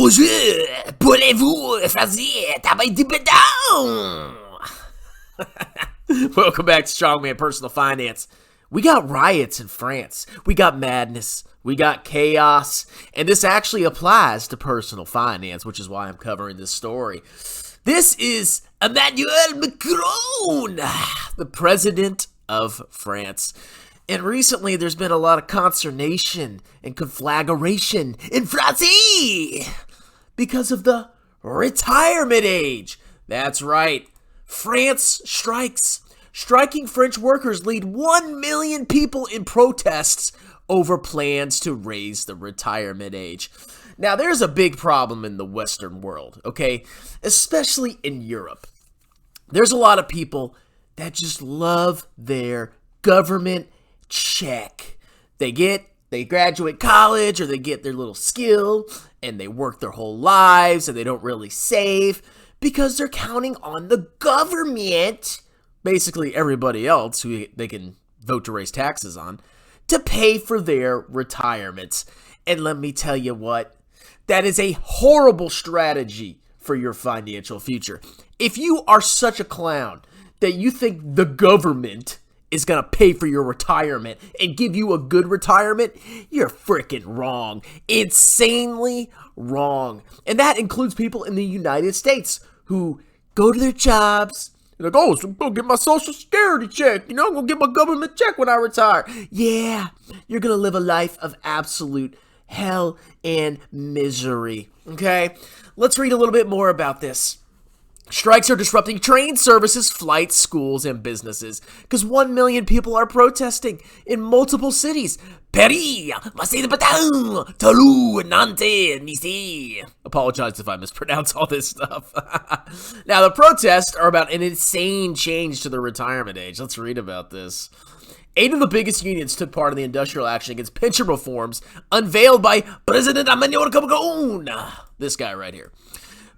Bonjour, pouvez-vous faire travail du béton? Welcome back to Strongman Personal Finance. We got riots in France. We got madness. We got chaos. And this actually applies to personal finance, which is why I'm covering this story. This is Emmanuel Macron, the president of France. And recently, there's been a lot of consternation and conflagration in France because of the retirement age. That's right. France strikes. Striking French workers lead 1 million people in protests over plans to raise the retirement age. Now, there's a big problem in the Western world, okay? Especially in Europe. There's a lot of people that just love their government check. They graduate college or they get their little skill and they work their whole lives and they don't really save because they're counting on the government, basically everybody else who they can vote to raise taxes on, to pay for their retirements. And let me tell you what, that is a horrible strategy for your financial future. If you are such a clown that you think the government is going to pay for your retirement and give you a good retirement, you're freaking wrong. Insanely wrong. And that includes people in the United States who go to their jobs. They're like, oh, so I'm going to get my Social Security check. I'm going to get my government check when I retire. Yeah, you're going to live a life of absolute hell and misery. Okay, let's read a little bit more about this. Strikes are disrupting train services, flights, schools, and businesses because 1 million people are protesting in multiple cities. Paris, Marseille-le-Pétain, Toulouse, Nantes, Nice. Apologize if I mispronounce all this stuff. Now, the protests are about an insane change to the retirement age. Let's read about this. 8 of the biggest unions took part in the industrial action against pension reforms unveiled by President Emmanuel Macron. This guy right here.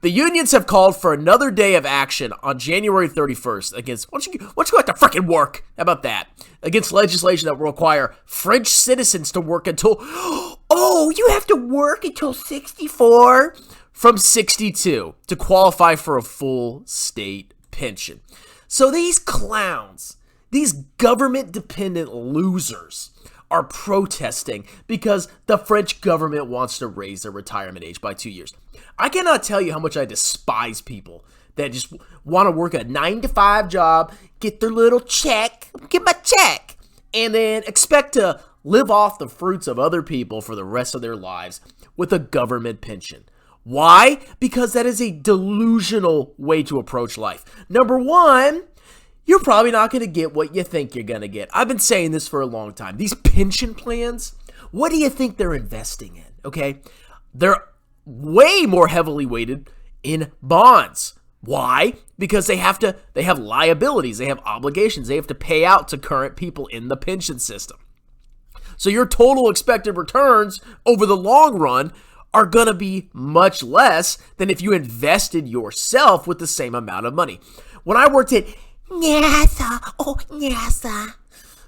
The unions have called for another day of action on January 31st against, why don't you go back to freaking work? How about that? Against legislation that will require French citizens to work until, oh, you have to work until 64 from 62 to qualify for a full state pension. So these clowns, these government-dependent losers are protesting because the French government wants to raise their retirement age by 2 years. I cannot tell you how much I despise people that just want to work a 9-to-5 job, get their little check, get my check, and then expect to live off the fruits of other people for the rest of their lives with a government pension. Why? Because that is a delusional way to approach life. Number one, you're probably not going to get what you think you're going to get. I've been saying this for a long time. These pension plans, what do you think they're investing in? Okay? They're way more heavily weighted in bonds. Why? Because they have liabilities, they have obligations, they have to pay out to current people in the pension system. So your total expected returns over the long run are going to be much less than if you invested yourself with the same amount of money. When I worked at NASA,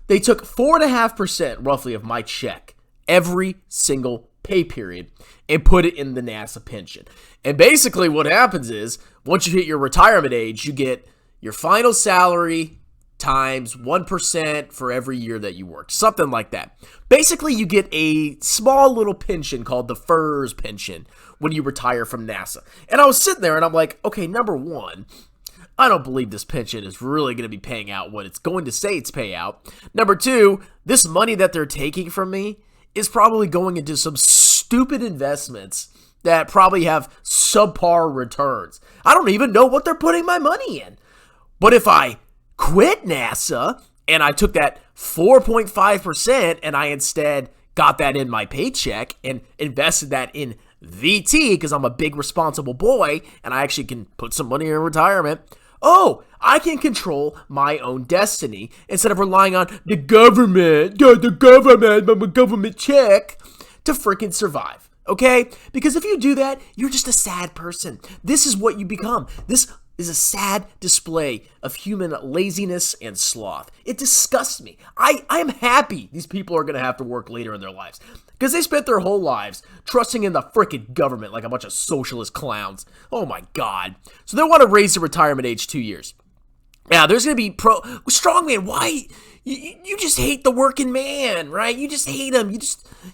they took 4.5% roughly of my check every single pay period and put it in the NASA pension. And basically what happens is once you hit your retirement age, you get your final salary times 1% for every year that you worked, something like that. Basically, you get a small little pension called the FERS pension when you retire from NASA. And I was sitting there and I'm like, okay, number one, I don't believe this pension is really going to be paying out what it's going to say it's pay out. Number two, this money that they're taking from me is probably going into some stupid investments that probably have subpar returns. I don't even know what they're putting my money in. But if I quit NASA and I took that 4.5% and I instead got that in my paycheck and invested that in VT because I'm a big responsible boy and I actually can put some money in retirement, I can control my own destiny instead of relying on the government, my government check to freaking survive, okay? Because if you do that, you're just a sad person. This is what you become. This is a sad display of human laziness and sloth. It disgusts me. I'm happy these people are going to have to work later in their lives because they spent their whole lives trusting in the frickin' government like a bunch of socialist clowns. Oh my God. So they want to raise the retirement age 2 years. Now, there's going to be strongman. Why? You just hate the working man, right? You just hate him.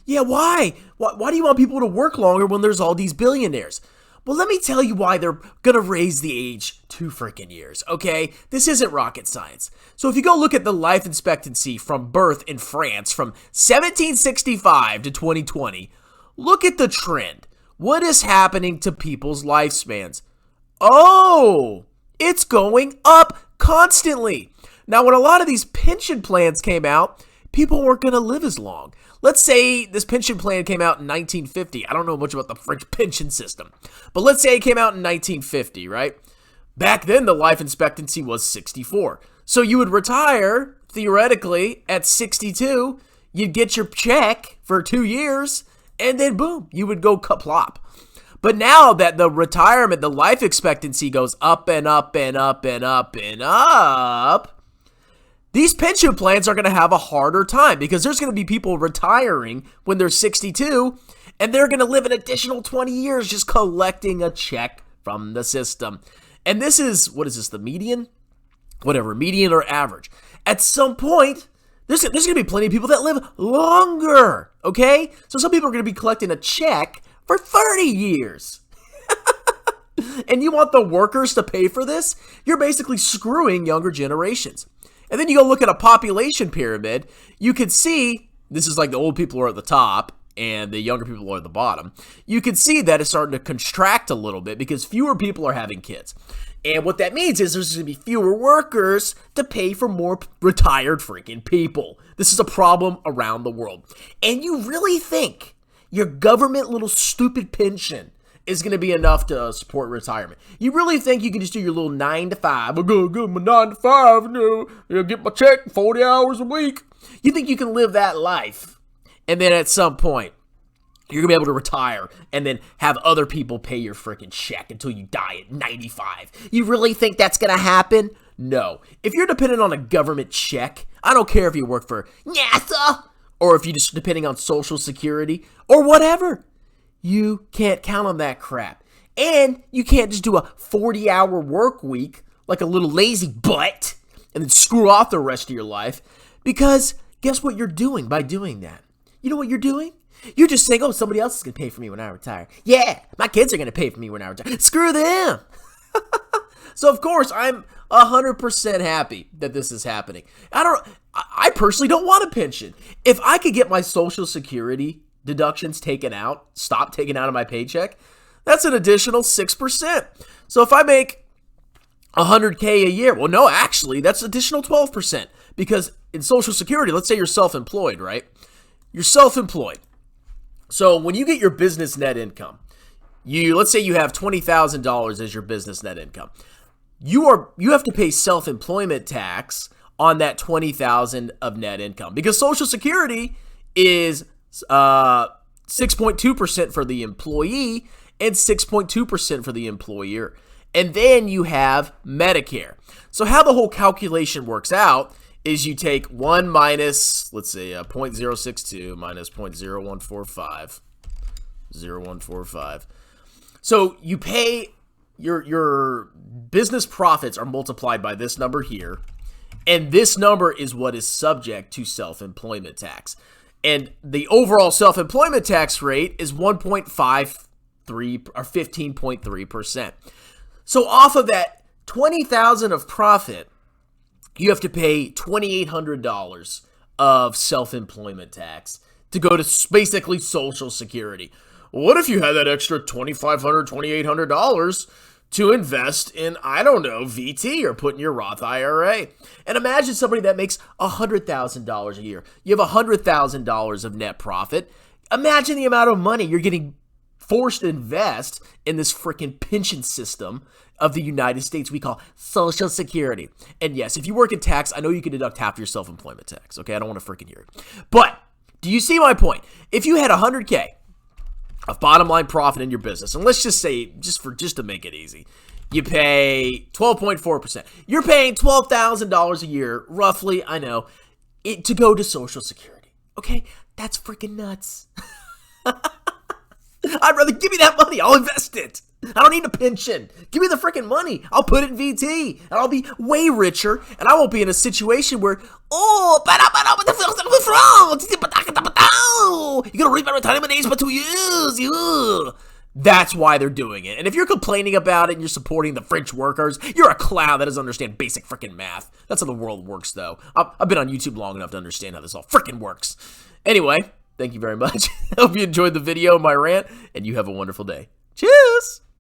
Why? Why do you want people to work longer when there's all these billionaires? Well, let me tell you why they're going to raise the age 2 freaking years, okay? This isn't rocket science. So if you go look at the life expectancy from birth in France from 1765 to 2020, look at the trend. What is happening to people's lifespans? Oh, it's going up constantly. Now, when a lot of these pension plans came out, people weren't going to live as long. Let's say this pension plan came out in 1950. I don't know much about the French pension system, but let's say it came out in 1950, right? Back then, the life expectancy was 64. So you would retire, theoretically, at 62. You'd get your check for 2 years, and then boom, you would go kaplop. But now that the retirement, the life expectancy goes up and up and up and up and up, these pension plans are going to have a harder time because there's going to be people retiring when they're 62, and they're going to live an additional 20 years just collecting a check from the system. And this is, what is this, the median? Whatever, median or average. At some point, there's going to be plenty of people that live longer, okay? So some people are going to be collecting a check for 30 years. And you want the workers to pay for this? You're basically screwing younger generations. And then you go look at a population pyramid, you could see, this is like the old people are at the top and the younger people are at the bottom. You can see that it's starting to contract a little bit because fewer people are having kids. And what that means is there's going to be fewer workers to pay for more retired freaking people. This is a problem around the world. And you really think your government little stupid pension is going to be enough to support retirement? You really think you can just do your little 9 to 5? I'll go my 9 to 5 and get my check 40 hours a week. You think you can live that life and then at some point you're going to be able to retire and then have other people pay your freaking check until you die at 95? You really think that's going to happen? No. If you're dependent on a government check, I don't care if you work for NASA or if you're just depending on Social Security or whatever. You can't count on that crap. And you can't just do a 40-hour work week like a little lazy butt and then screw off the rest of your life, because guess what you're doing by doing that? You know what you're doing? You're just saying, oh, somebody else is going to pay for me when I retire. Yeah, my kids are going to pay for me when I retire. Screw them. So, of course, I'm 100% happy that this is happening. I personally don't want a pension. If I could get my Social Security deductions stopped taken out of my paycheck, that's an additional 6%. So if I make $100K a year, well, no, actually, that's additional 12%, because in Social Security, let's say you're self-employed, right? You're self-employed. So when you get your business net income, let's say you have $20,000 as your business net income. You have to pay self-employment tax on that $20,000 of net income, because Social Security is 6.2% for the employee and 6.2% for the employer. And then you have Medicare. So how the whole calculation works out is you take 1 minus, let's say, 0.062 minus 0.0145. So you pay, your business profits are multiplied by this number here, and this number is what is subject to self-employment tax. And the overall self-employment tax rate is 1.53 or 15.3%. So off of that $20,000 of profit, you have to pay $2,800 of self-employment tax to go to basically Social Security. What if you had that extra $2,500, $2,800 to invest in, I don't know, VT or put in your Roth IRA? And imagine somebody that makes $100,000 a year. You have $100,000 of net profit. Imagine the amount of money you're getting forced to invest in this freaking pension system of the United States we call Social Security. And yes, if you work in tax, I know you can deduct half your self-employment tax, okay? I don't want to freaking hear it. But do you see my point? If you had $100K of bottom line profit in your business, and let's just say, just to make it easy, you pay 12.4%. You're paying $12,000 a year, roughly, I know, to go to Social Security. Okay? That's freaking nuts. I'd rather give me that money. I'll invest it. I don't need a pension. Give me the freaking money. I'll put it in VT, and I'll be way richer, and I won't be in a situation where, what the fuck's wrong? You're going to reap my retirement age by 2 years. Yeah. That's why they're doing it. And if you're complaining about it and you're supporting the French workers, you're a clown that doesn't understand basic freaking math. That's how the world works, though. I've been on YouTube long enough to understand how this all freaking works. Anyway, thank you very much. Hope you enjoyed the video, my rant, and you have a wonderful day. Cheers!